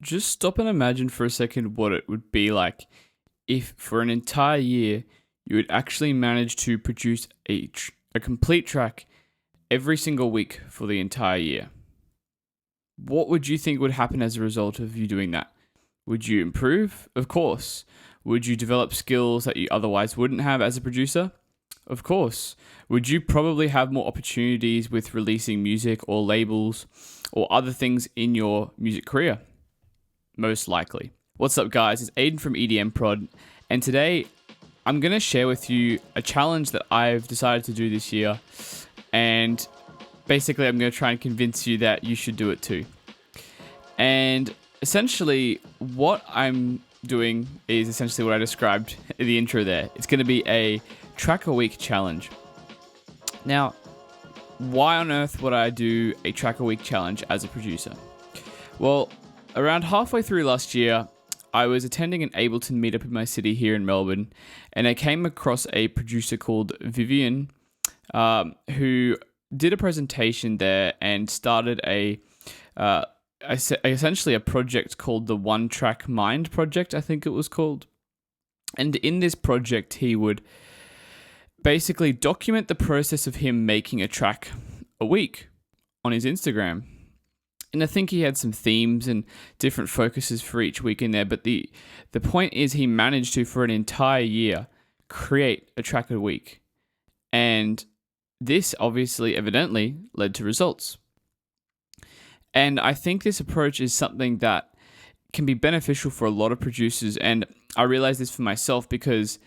just stop and imagine for a second what it would be like if for an entire year you would actually manage to produce a complete track every single week for the entire year. What would you think would happen as a result of you doing that? Would you improve? Of course. Would you develop skills that you otherwise wouldn't have as a producer? Of course. Would you probably have more opportunities with releasing music or labels or other things in your music career? Most likely. What's up, guys? It's Aiden from EDM Prod, and today I'm going to share with you a challenge that I've decided to do this year, and basically I'm going to try and convince you that you should do it too. And essentially, what I'm doing is essentially what I described in the intro there. It's going to be a track a week challenge. Now, why on earth would I do a track a week challenge as a producer? Well, around halfway through last year, I was attending an Ableton meetup in my city here in Melbourne, and I came across a producer called Vivian, who did a presentation there and started essentially a project called the One Track Mind Project, I think it was called. And in this project, he would basically document the process of him making a track a week on his Instagram. And I think he had some themes and different focuses for each week in there. But the point is he managed to, for an entire year, create a track a week. And this obviously, evidently, led to results. And I think this approach is something that can be beneficial for a lot of producers. And I realized this for myself because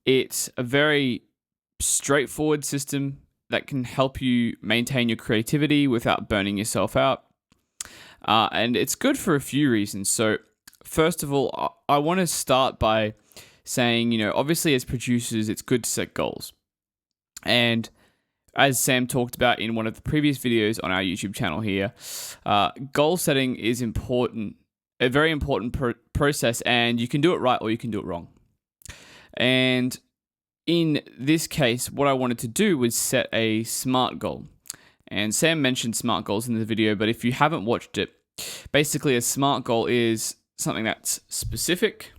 it's a very straightforward system that can help you maintain your creativity without burning yourself out. And it's good for a few reasons. So first of all, I want to start by saying, obviously as producers, it's good to set goals. And as Sam talked about in one of the previous videos on our YouTube channel here, goal setting is important, a very important process, and you can do it right or you can do it wrong. And in this case, what I wanted to do was set a SMART goal. And Sam mentioned SMART goals in the video, but if you haven't watched it, basically a SMART goal is something that's specific,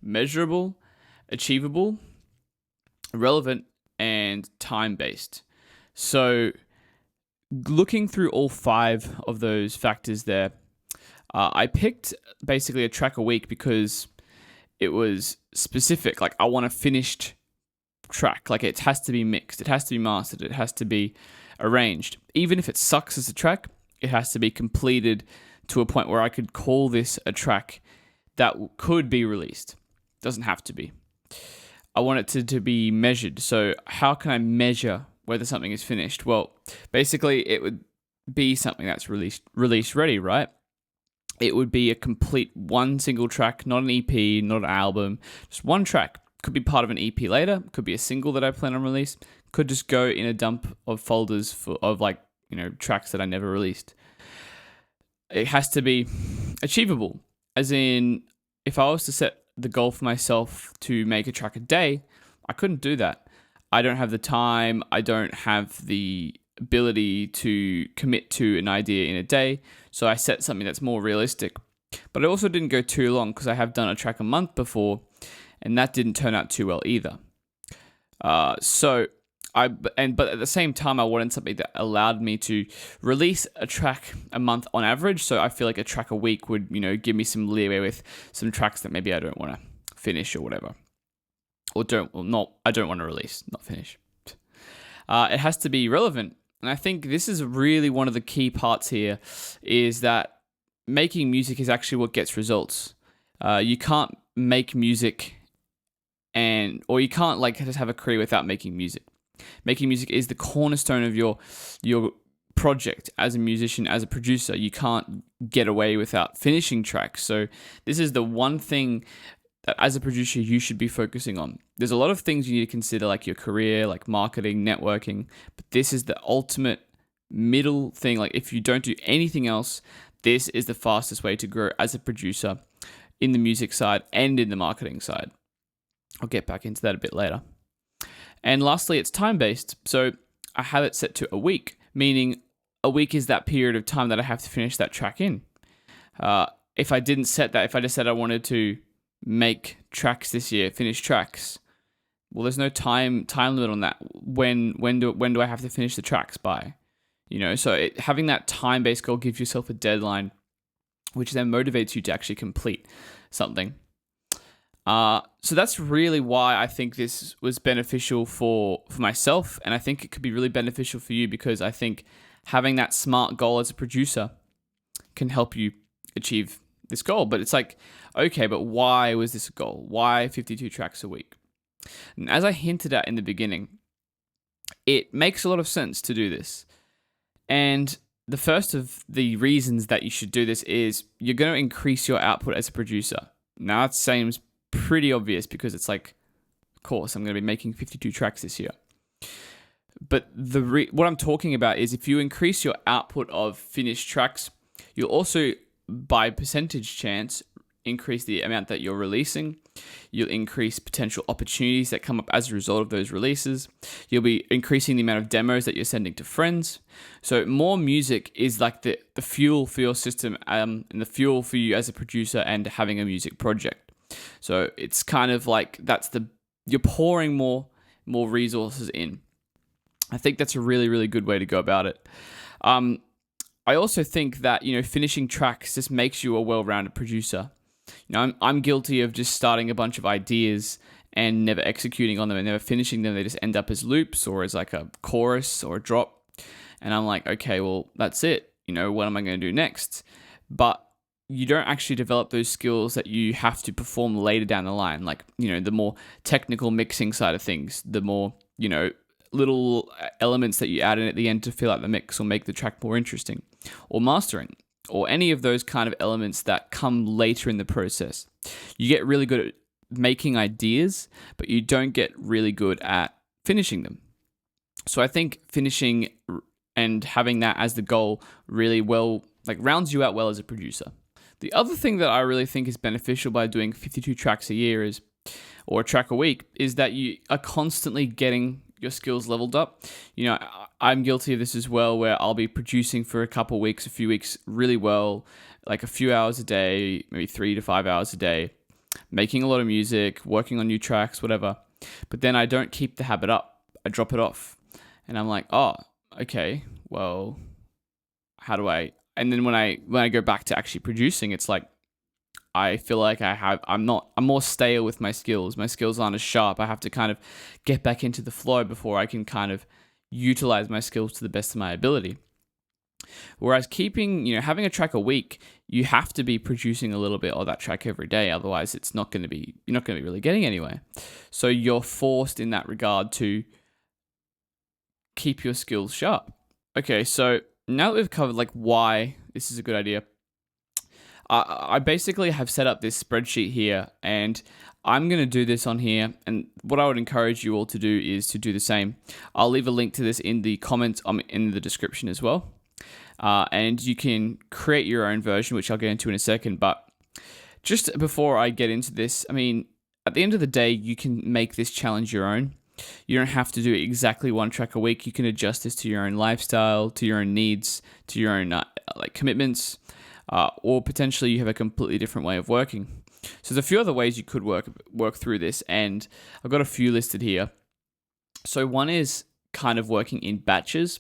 measurable, achievable, relevant, and time-based. So looking through all 5 of those factors there, I picked basically a track a week because it was specific. Like, I want a finished track. Like, it has to be mixed, it has to be mastered, it has to be arranged. Even if it sucks as a track, it has to be completed to a point where I could call this a track that could be released. Doesn't have to be. I want it to be measured. So how can I measure whether something is finished? Well, basically it would be something that's release ready, right? It would be a complete one single track, not an EP, not an album, just one track. Could be part of an EP later, could be a single that I plan on release, could just go in a dump of folders of tracks that I never released. It has to be achievable, as in, if I was to set the goal for myself to make a track a day, I couldn't do that. I don't have the time, I don't have the ability to commit to an idea in a day, so I set something that's more realistic. But I also didn't go too long because I have done a track a month before, and that didn't turn out too well either. But at the same time, I wanted something that allowed me to release a track a month on average. So I feel like a track a week would, give me some leeway with some tracks that maybe I don't want to finish or whatever, I don't want to release, not finish. It has to be relevant, and I think this is really one of the key parts here, is that making music is actually what gets results. You can't make music or you can't just have a career without making music. Making music is the cornerstone of your project as a musician, as a producer. You can't get away without finishing tracks. So this is the one thing that as a producer you should be focusing on. There's a lot of things you need to consider, like your career, like marketing, networking, but this is the ultimate middle thing. Like, if you don't do anything else, this is the fastest way to grow as a producer in the music side and in the marketing side. I'll get back into that a bit later. And lastly, it's time-based. So I have it set to a week, meaning a week is that period of time that I have to finish that track in. if I didn't set that, if I just said I wanted to make tracks this year, finish tracks, well, there's no time limit on that. When do I have to finish the tracks by? So having that time-based goal gives yourself a deadline, which then motivates you to actually complete something. So that's really why I think this was beneficial for myself, and I think it could be really beneficial for you, because I think having that SMART goal as a producer can help you achieve this goal. But it's like, okay, but why was this a goal? Why 52 tracks a week? And as I hinted at in the beginning, it makes a lot of sense to do this. And the first of the reasons that you should do this is you're going to increase your output as a producer. Now, it seems pretty obvious, because it's like, of course, I'm going to be making 52 tracks this year. But what I'm talking about is if you increase your output of finished tracks, you'll also, by percentage chance, increase the amount that you're releasing. You'll increase potential opportunities that come up as a result of those releases. You'll be increasing the amount of demos that you're sending to friends. So more music is like the fuel for your system, and the fuel for you as a producer and having a music project. So it's kind of like you're pouring more resources in. I think that's a really, really good way to go about it. I also think that, finishing tracks just makes you a well-rounded producer. I'm guilty of just starting a bunch of ideas and never executing on them and never finishing them. They just end up as loops or as like a chorus or a drop. And I'm like, okay, well, that's it. What am I going to do next? But you don't actually develop those skills that you have to perform later down the line. Like, the more technical mixing side of things, the more, little elements that you add in at the end to fill out the mix or make the track more interesting, or mastering, or any of those kind of elements that come later in the process. You get really good at making ideas, but you don't get really good at finishing them. So I think finishing and having that as the goal really rounds you out well as a producer. The other thing that I really think is beneficial by doing 52 tracks a year or a track a week, is that you are constantly getting your skills leveled up. I'm guilty of this as well, where I'll be producing for a few weeks really well, like a few hours a day, maybe 3 to 5 hours a day, making a lot of music, working on new tracks, whatever. But then I don't keep the habit up. I drop it off. And I'm like, oh, okay, well, how do I? And then when I go back to actually producing, it's like, I feel like I'm more stale with my skills. My skills aren't as sharp. I have to kind of get back into the flow before I can kind of utilize my skills to the best of my ability. Whereas having a track a week, you have to be producing a little bit of that track every day. Otherwise, you're not going to be really getting anywhere. So you're forced in that regard to keep your skills sharp. Okay, so now that we've covered why this is a good idea, I basically have set up this spreadsheet here, and I'm going to do this on here. And what I would encourage you all to do is to do the same. I'll leave a link to this in the comments in the description as well. And you can create your own version, which I'll get into in a second. But just before I get into this, at the end of the day, you can make this challenge your own. You don't have to do exactly one track a week. You can adjust this to your own lifestyle, to your own needs, to your own commitments. Or potentially you have a completely different way of working. So there's a few other ways you could work through this, and I've got a few listed here. So one is kind of working in batches.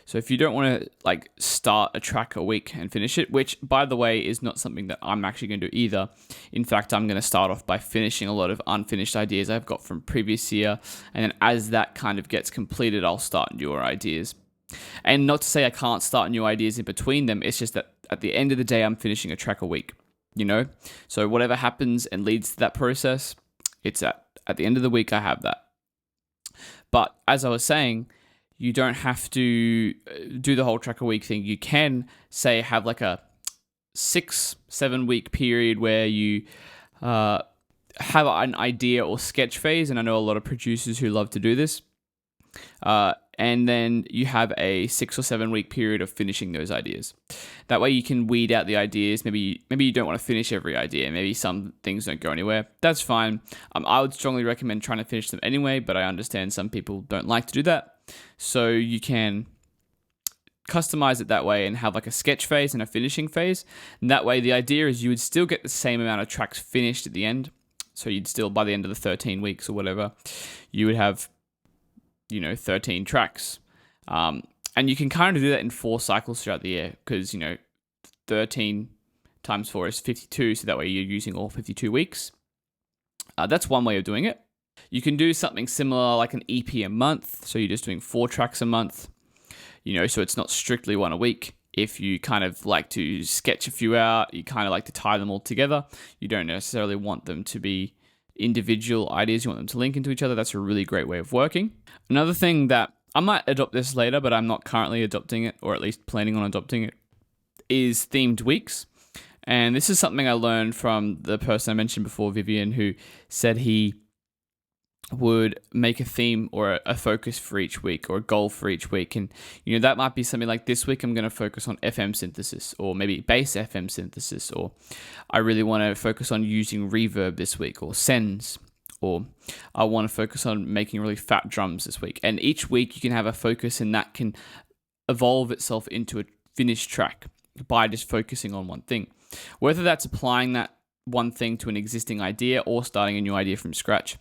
So if you don't want to start a track a week and finish it, which by the way is not something that I'm actually going to do either. In fact, I'm going to start off by finishing a lot of unfinished ideas I've got from previous year, and then as that kind of gets completed, I'll start newer ideas. And not to say I can't start new ideas in between them, it's just that at the end of the day, I'm finishing a track a week, So whatever happens and leads to that process, it's at the end of the week, I have that. But as I was saying, you don't have to do the whole track a week thing. You can say have a 6-7 week period where you have an idea or sketch phase. And I know a lot of producers who love to do this. And then you have a 6 or 7 week period of finishing those ideas. That way you can weed out the ideas. Maybe you don't want to finish every idea. Maybe some things don't go anywhere. That's fine. I would strongly recommend trying to finish them anyway, but I understand some people don't like to do that. So you can customize it that way and have like a sketch phase and a finishing phase. And that way, the idea is you would still get the same amount of tracks finished at the end. So you'd still, by the end of the 13 weeks or whatever, you would have, 13 tracks. And you can kind of do that in 4 cycles throughout the year because, 13 times 4 is 52. So that way you're using all 52 weeks. That's one way of doing it. You can do something similar like an EP a month. So you're just doing 4 tracks a month, so it's not strictly one a week. If you kind of like to sketch a few out, you kind of like to tie them all together. You don't necessarily want them to be individual ideas. You want them to link into each other. That's a really great way of working. Another thing that I might adopt this later, but I'm not currently adopting it, or at least planning on adopting it, is themed weeks. And this is something I learned from the person I mentioned before, Vivian, who said he would make a theme or a focus for each week or a goal for each week. And, that might be something like this week I'm going to focus on FM synthesis or maybe bass FM synthesis, or I really want to focus on using reverb this week or sends, or I want to focus on making really fat drums this week. And each week you can have a focus and that can evolve itself into a finished track by just focusing on one thing. Whether that's applying that one thing to an existing idea or starting a new idea from scratch.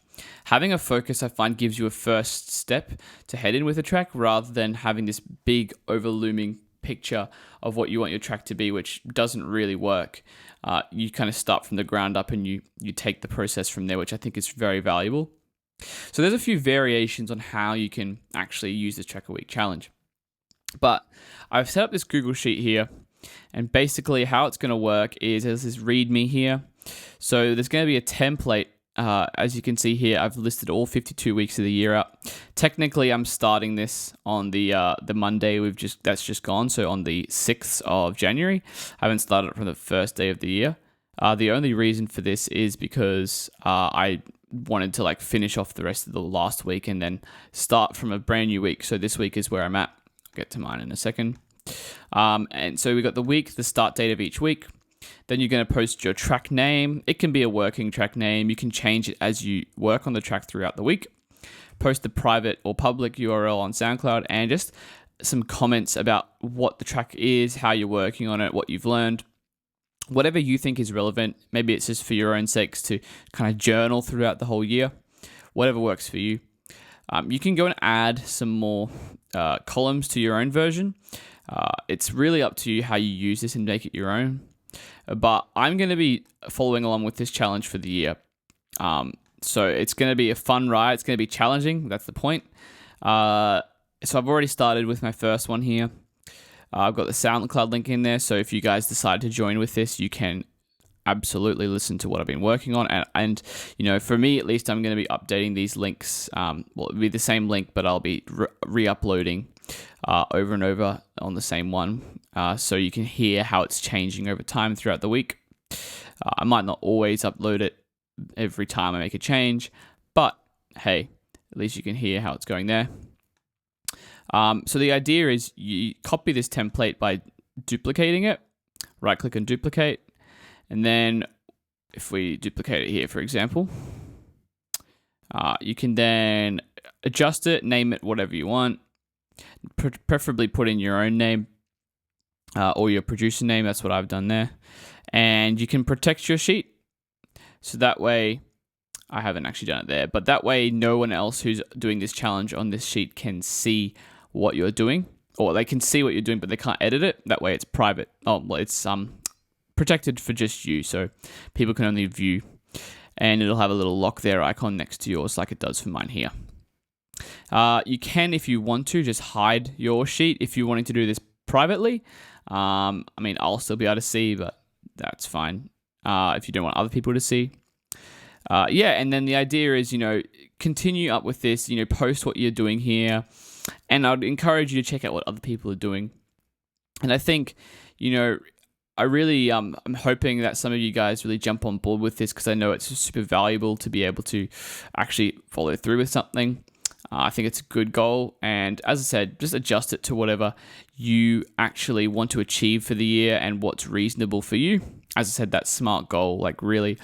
Having a focus, I find, gives you a first step to head in with a track rather than having this big overlooming picture of what you want your track to be, which doesn't really work. You kind of start from the ground up and you take the process from there, which I think is very valuable. So there's a few variations on how you can actually use this track a week challenge. But I've set up this Google Sheet here, and basically how it's going to work is there's this README here. So there's going to be a template. As you can see here, I've listed all 52 weeks of the year out. Technically, I'm starting this on the Monday that's just gone, so on the 6th of January. I haven't started it from the first day of the year. The only reason for this is because I wanted to finish off the rest of the last week and then start from a brand new week. So this week is where I'm at. I'll get to mine in a second. And so we got the week, the start date of each week. Then you're going to post your track name. It can be a working track name. You can change it as you work on the track throughout the week. Post the private or public URL on SoundCloud and just some comments about what the track is, how you're working on it, what you've learned. Whatever you think is relevant. Maybe it's just for your own sakes to kind of journal throughout the whole year. Whatever works for you. You can go and add some more columns to your own version. It's really up to you how you use this and make it your own. But I'm going to be following along with this challenge for the year. So it's going to be a fun ride. It's going to be challenging. That's the point. So I've already started with my first one here. I've got the SoundCloud link in there. So if you guys decide to join with this, you can absolutely listen to what I've been working on. And for me, at least, I'm going to be updating these links. It'll be the same link, but I'll be re-uploading over and over on the same one. So you can hear how it's changing over time throughout the week. I might not always upload it every time I make a change, but hey, at least you can hear how it's going there. So the idea is you copy this template by duplicating it, right click and duplicate. And then if we duplicate it here, for example, you can then adjust it, name it whatever you want, preferably put in your own name or your producer name. That's what I've done there. And you can protect your sheet. So that way, I haven't actually done it there, but that way no one else who's doing this challenge on this sheet can see what you're doing, or they can see what you're doing, but they can't edit it. That way it's private. It's protected for just you, so people can only view, and it'll have a little lock there icon next to yours like it does for mine here. You can, if you want to, just hide your sheet if you're wanting to do this privately. I'll still be able to see, but that's fine if you don't want other people to see. And then the idea is, continue up with this, post what you're doing here, and I'd encourage you to check out what other people are doing. And I think, I really I'm hoping that some of you guys really jump on board with this, because I know it's super valuable to be able to actually follow through with something. I think it's a good goal, and as I said, just adjust it to whatever you actually want to achieve for the year and what's reasonable for you. As I said, that SMART goal, really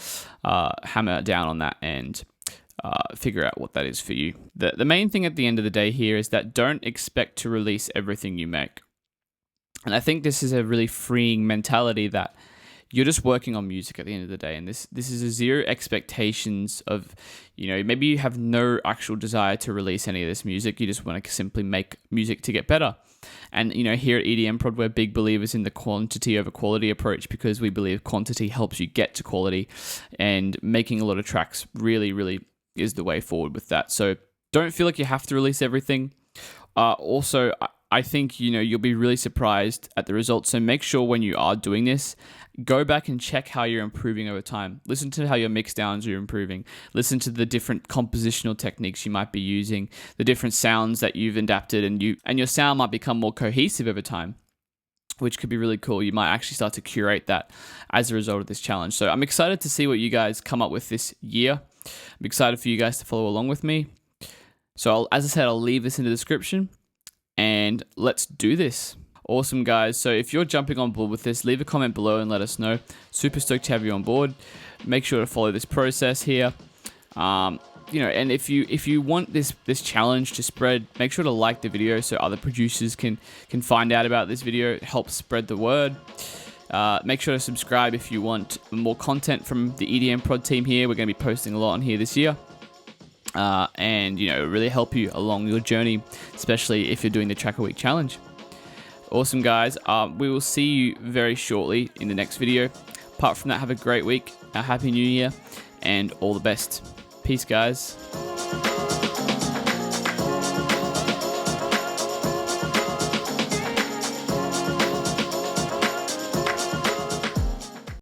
hammer down on that and figure out what that is for you. The main thing at the end of the day here is that don't expect to release everything you make. And I think this is a really freeing mentality that you're just working on music at the end of the day. And this is a zero expectations of, maybe you have no actual desire to release any of this music. You just want to simply make music to get better. And, here at EDM Prod, we're big believers in the quantity over quality approach, because we believe quantity helps you get to quality, and making a lot of tracks really, really is the way forward with that. So don't feel like you have to release everything. Also, I think, you'll be really surprised at the results. So make sure when you are doing this, go back and check how you're improving over time. Listen to how your mix downs are improving. Listen to the different compositional techniques you might be using, the different sounds that you've adapted, and your sound might become more cohesive over time, which could be really cool. You might actually start to curate that as a result of this challenge. So I'm excited to see what you guys come up with this year. I'm excited for you guys to follow along with me. So as I said, I'll leave this in the description, and let's do this. Awesome, guys. So if you're jumping on board with this, leave a comment below and let us know. Super stoked to have you on board. Make sure to follow this process here. And if you want this challenge to spread, make sure to like the video so other producers can find out about this video. It helps spread the word. Make sure to subscribe if you want more content from the EDM Prod team here. We're going to be posting a lot on here this year. And really help you along your journey, especially if you're doing the Track a Week challenge. Awesome, guys. We will see you very shortly in the next video. Apart from that, have a great week, a happy new year, and all the best. Peace, guys.